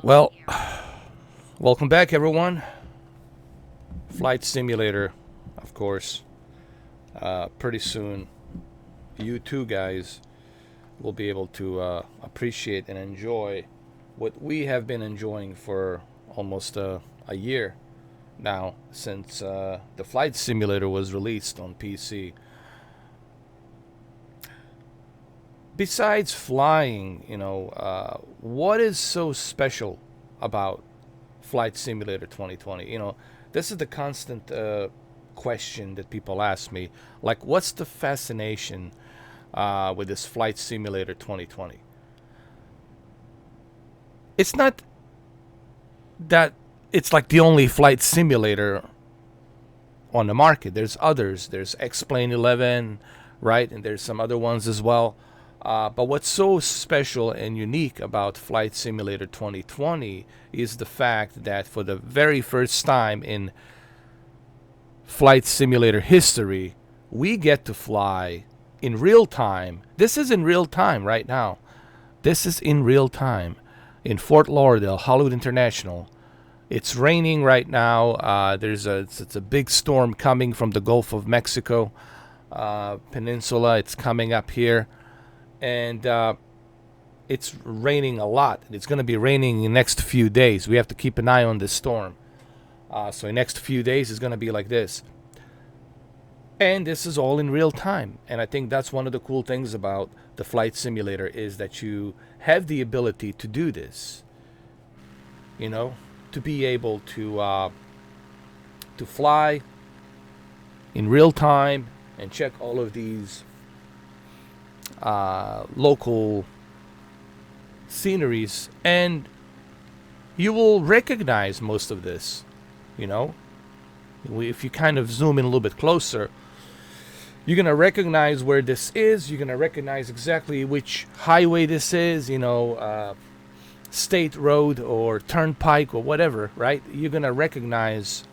Well, welcome back, everyone. Flight Simulator, of course. Pretty soon, you two guys will be able to appreciate and enjoy what we have been enjoying for almost a year now since the Flight Simulator was released on PC. Besides flying, what is so special about Flight Simulator 2020? This is the constant question that people ask me. Like, what's the fascination with this Flight Simulator 2020? It's not that it's like the only flight simulator on the market. There's others. There's X-Plane 11, right? And there's some other ones as well. But what's so special and unique about Flight Simulator 2020 is the fact that for the very first time in Flight Simulator history, we get to fly in real time. This is in real time right now. This is in real time in Fort Lauderdale, Hollywood International. It's raining right now. It's a big storm coming from the Gulf of Mexico peninsula. It's coming up here, and it's raining a lot. It's going to be raining in the next few days. We have to keep an eye on this storm. So the next few days is going to be like this. And this is all in real time. And I think that's one of the cool things about the flight simulator is that you have the ability to do this. To be able to fly in real time and check all of these local sceneries, and you will recognize most of this. If you kind of zoom in a little bit closer, you're gonna recognize where this is. You're gonna recognize exactly which highway this is. State road or turnpike or whatever, right? You're gonna recognize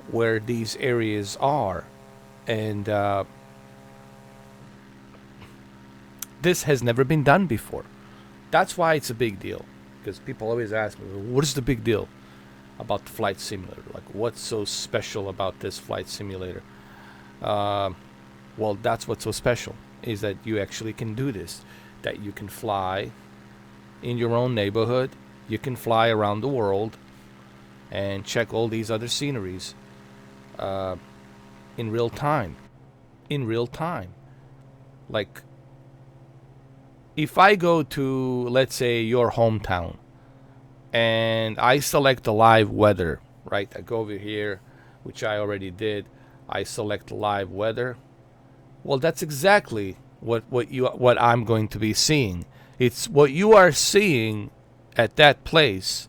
where these areas are, and this has never been done before. That's why it's a big deal, because people always ask me, what is the big deal about the flight simulator? Like, what's so special about this flight simulator? Well, that's what's so special, is that you actually can do this, that you can fly in your own neighborhood, you can fly around the world and check all these other sceneries in real time. In real time. Like, if I go to, let's say, your hometown, and I select the live weather, right? I go over here, which I already did. I select live weather. Well, that's exactly what I'm going to be seeing. It's what you are seeing at that place.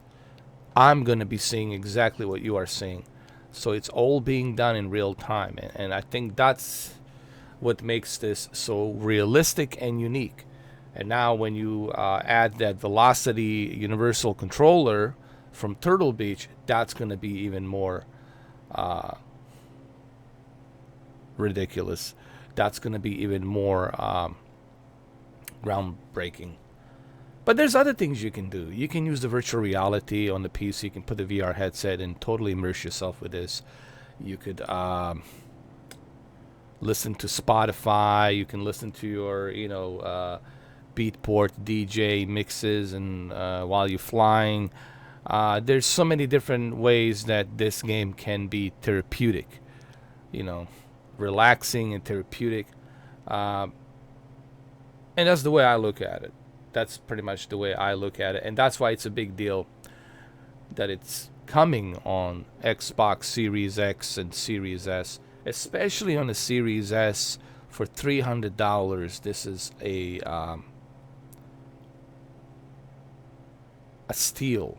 I'm going to be seeing exactly what you are seeing. So it's all being done in real time, and I think that's what makes this so realistic and unique. And now when you add that Velocity Universal Controller from Turtle Beach, that's going to be even more ridiculous. That's going to be even more groundbreaking. But there's other things you can do. You can use the virtual reality on the PC. You can put the VR headset and totally immerse yourself with this. You could listen to Spotify. You can listen to your, Beatport DJ mixes, and while you're flying, there's so many different ways that this game can be therapeutic. Relaxing and therapeutic, and that's the way I look at it. That's pretty much the way I look at it, and that's why it's a big deal that it's coming on Xbox Series X and Series S, especially on the Series S for $300. This is a steal.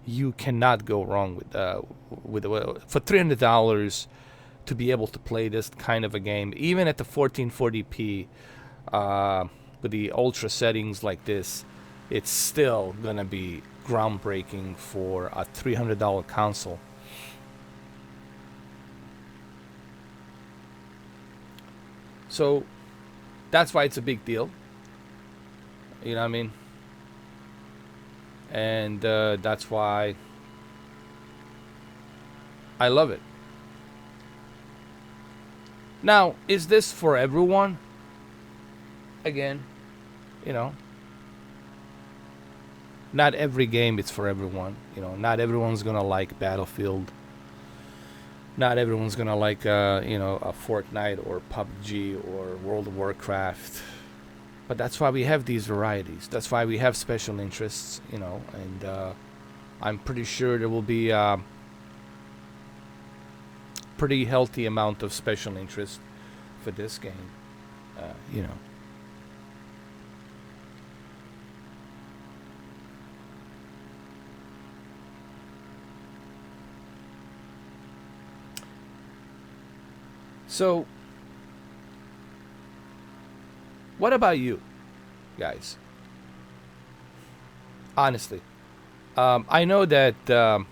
You cannot go wrong with for $300 to be able to play this kind of a game, even at the 1440p with the ultra settings like this. It's still gonna be groundbreaking for a $300 console. So that's why it's a big deal. You know what I mean? and that's why I love it. Now, is this for everyone? Again, you know, not every game is for everyone. You know, not everyone's gonna like Battlefield. Not everyone's gonna like a Fortnite or PUBG or World of Warcraft. But that's why we have these varieties. That's why we have special interests. And I'm pretty sure there will be a pretty healthy amount of special interest for this game. You know. So, what about you, guys? Honestly, I know that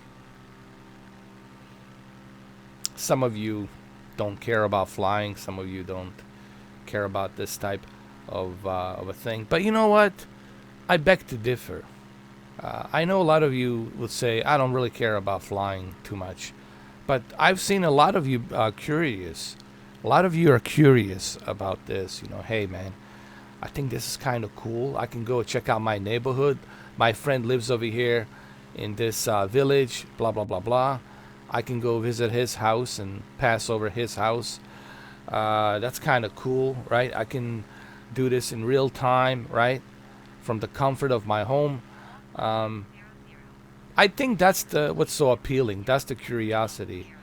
some of you don't care about flying. Some of you don't care about this type of a thing. But you know what? I beg to differ. I know a lot of you will say I don't really care about flying too much, but I've seen a lot of you curious. A lot of you are curious about this. Hey man, I think this is kind of cool. I can go check out my neighborhood. My friend lives over here in this village. Blah blah blah blah. I can go visit his house and pass over his house. That's kind of cool, right? I can do this in real time, right? From the comfort of my home. Um, I think that's the what's so appealing. That's the curiosity.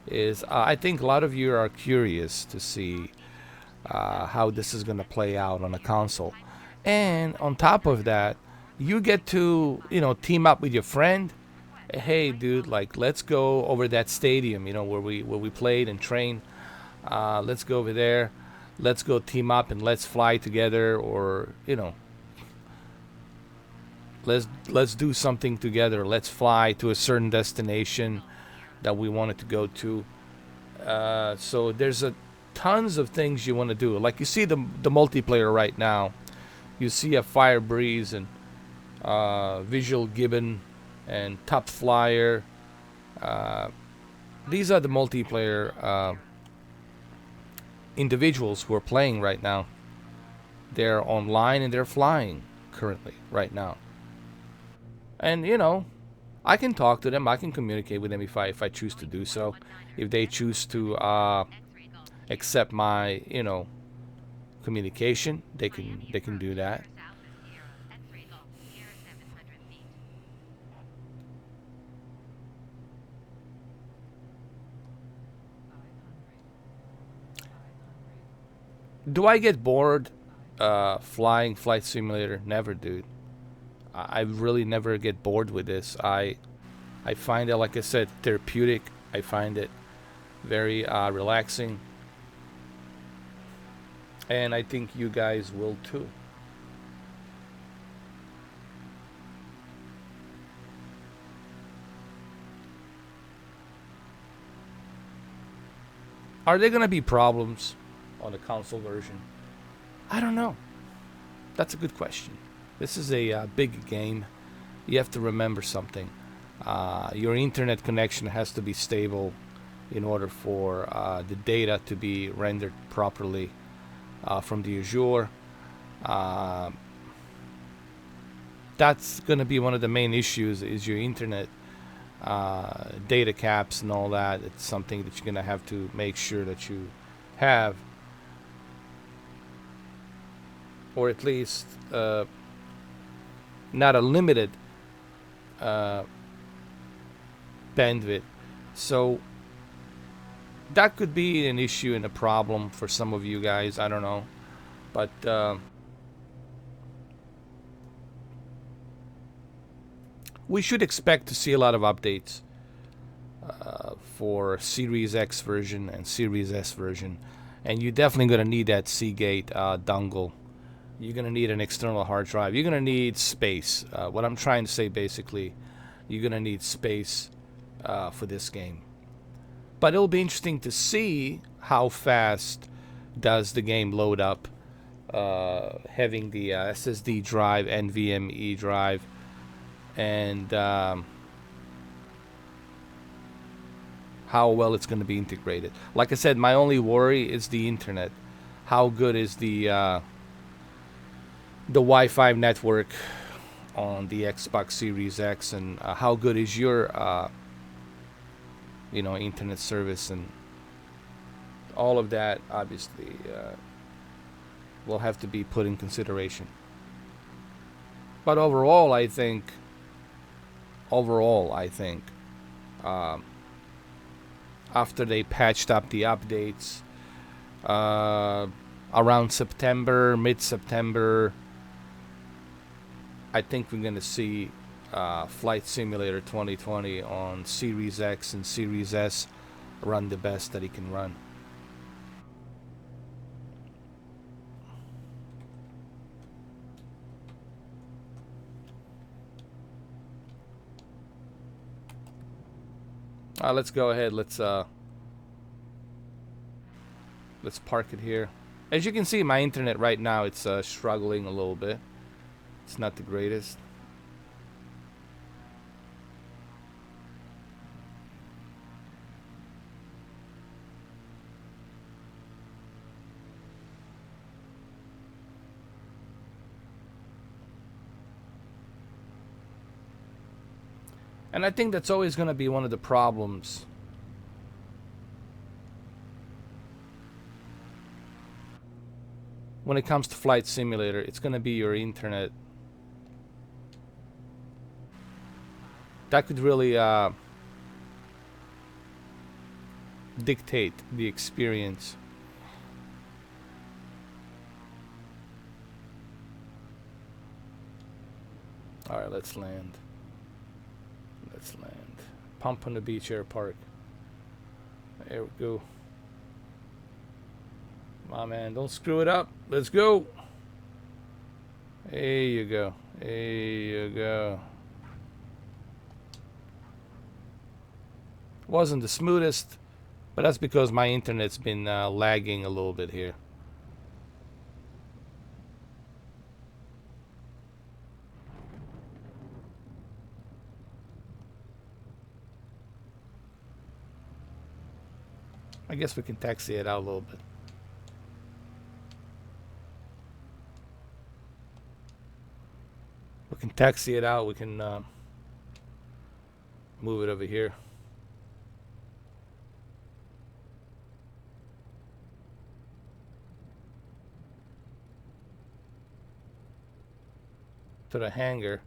Is I think a lot of you are curious to see how this is gonna play out on a console, and on top of that, you get to team up with your friend. Hey, dude, like let's go over that stadium, where we played and trained. Let's go over there. Let's go team up and let's fly together, or let's do something together. Let's fly to a certain destination that we wanted to go to. So there's a tons of things you want to do. Like you see the multiplayer right now. You see a Fire Breeze and Visual Gibbon and Top Flyer. These are the multiplayer individuals who are playing right now. They're online and they're flying currently right now. And I can talk to them. I can communicate with them if I choose to do so. If they choose to accept my communication, they can do that. Do I get bored flying Flight Simulator? Never, dude. I really never get bored with this. I find it, like I said, therapeutic. I find it very relaxing, and I think you guys will too. Are there gonna be problems on the console version? I don't know. That's a good question. This is a big game. You have to remember something. Your internet connection has to be stable in order for the data to be rendered properly from the Azure. Uh, that's going to be one of the main issues is your internet data caps and all that. It's something that you're going to have to make sure that you have, or at least not a limited uh, bandwidth. So that could be an issue and a problem for some of you guys. I don't know, but we should expect to see a lot of updates for Series X version and Series S version, and you're definitely going to need that Seagate dongle. You're going to need an external hard drive. You're going to need space. What I'm trying to say basically, you're going to need space for this game. But it'll be interesting to see how fast does the game load up, having the SSD drive, NVMe drive, and how well it's going to be integrated. Like I said, my only worry is the internet. How good is the Wi-Fi network on the Xbox Series X, and how good is your internet service, and all of that obviously will have to be put in consideration. But overall, I think um, after they patched up the updates uh, around September, mid-September, I think we're gonna see Flight Simulator 2020 on Series X and Series S run the best that it can run. Let's go ahead. Let's park it here. As you can see, my internet right now, it's struggling a little bit. It's not the greatest. And I think that's always going to be one of the problems when it comes to Flight Simulator. It's going to be your internet. That could really dictate the experience. Alright, let's land. Let's land. Pompano Beach Air Park. There we go. Come on, man. Don't screw it up. Let's go. There you go. There you go. Wasn't the smoothest, but that's because my internet's been lagging a little bit here. I guess we can taxi it out a little bit. We can taxi it out. We can move it over here. To the hangar.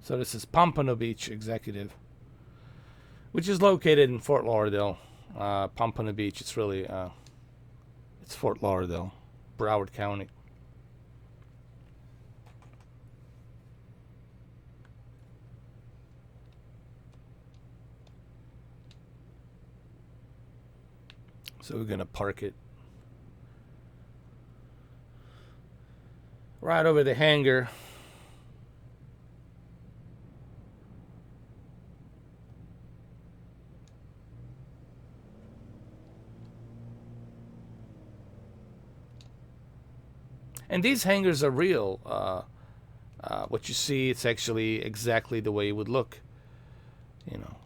So this is Pompano Beach Executive, which is located in Fort Lauderdale. Pompano Beach, it's really, it's Fort Lauderdale, Broward County. So we're gonna park it right over the hangar. And these hangars are real. What you see, it's actually exactly the way it would look. You know.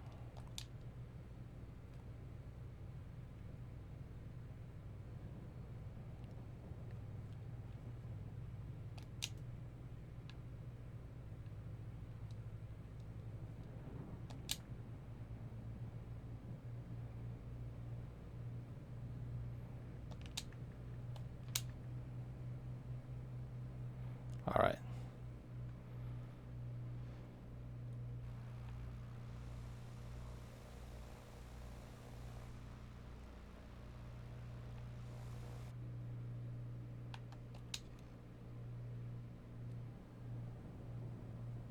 All right.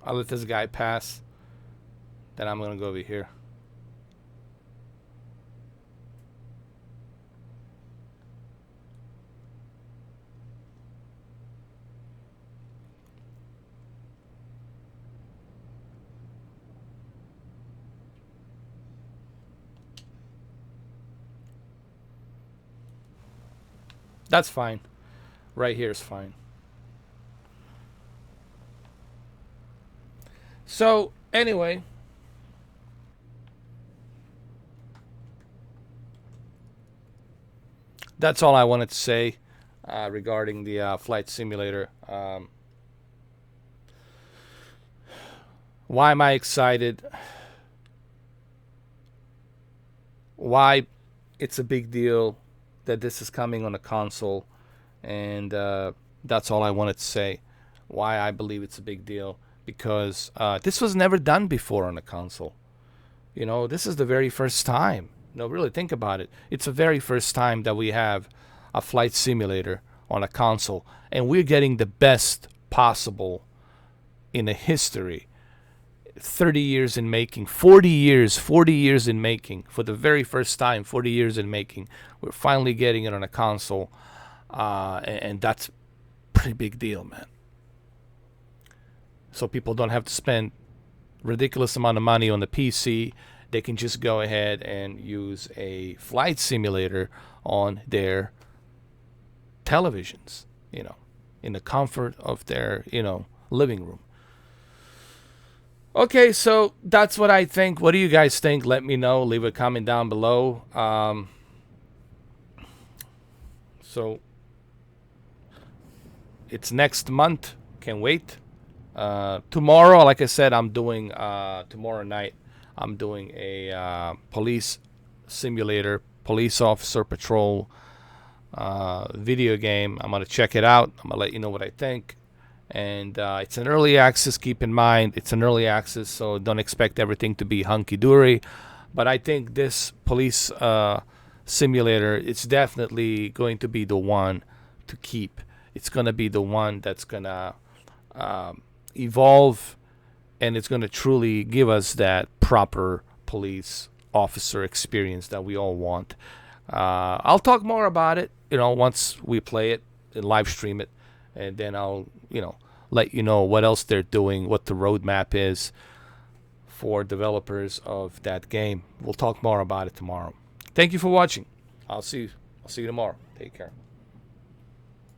I'll let this guy pass. Then I'm gonna go over here. That's fine. Right here is fine. So anyway, that's all I wanted to say regarding the flight simulator. Why am I excited? Why it's a big deal that this is coming on a console, and that's all I wanted to say. Why I believe it's a big deal, because this was never done before on a console. You know, this is the very first time. No, really think about it. It's the very first time that we have a flight simulator on a console, and we're getting the best possible in the history. 30 years in making, 40 years in making, for the very first time, 40 years in making. We're finally getting it on a console, and that's a pretty big deal, man. So people don't have to spend ridiculous amount of money on the PC. They can just go ahead and use a flight simulator on their televisions, you know, in the comfort of their, living room. Okay, so that's what I think. What do you guys think? Let me know. Leave a comment down below. So it's next month. Can't wait. Tomorrow, like I said, I'm doing tomorrow night. I'm doing a police simulator, police officer patrol video game. I'm gonna check it out. I'm gonna let you know what I think. And it's an early access. Keep in mind, it's an early access, so don't expect everything to be hunky-dory. But I think this police simulator, it's definitely going to be the one to keep. It's going to be the one that's going to evolve, and it's going to truly give us that proper police officer experience that we all want. I'll talk more about it, once we play it and live stream it, and then I'll, let you know what else they're doing, what the roadmap is for developers of that game. We'll talk more about it tomorrow. Thank you for watching. I'll see you tomorrow. Take care.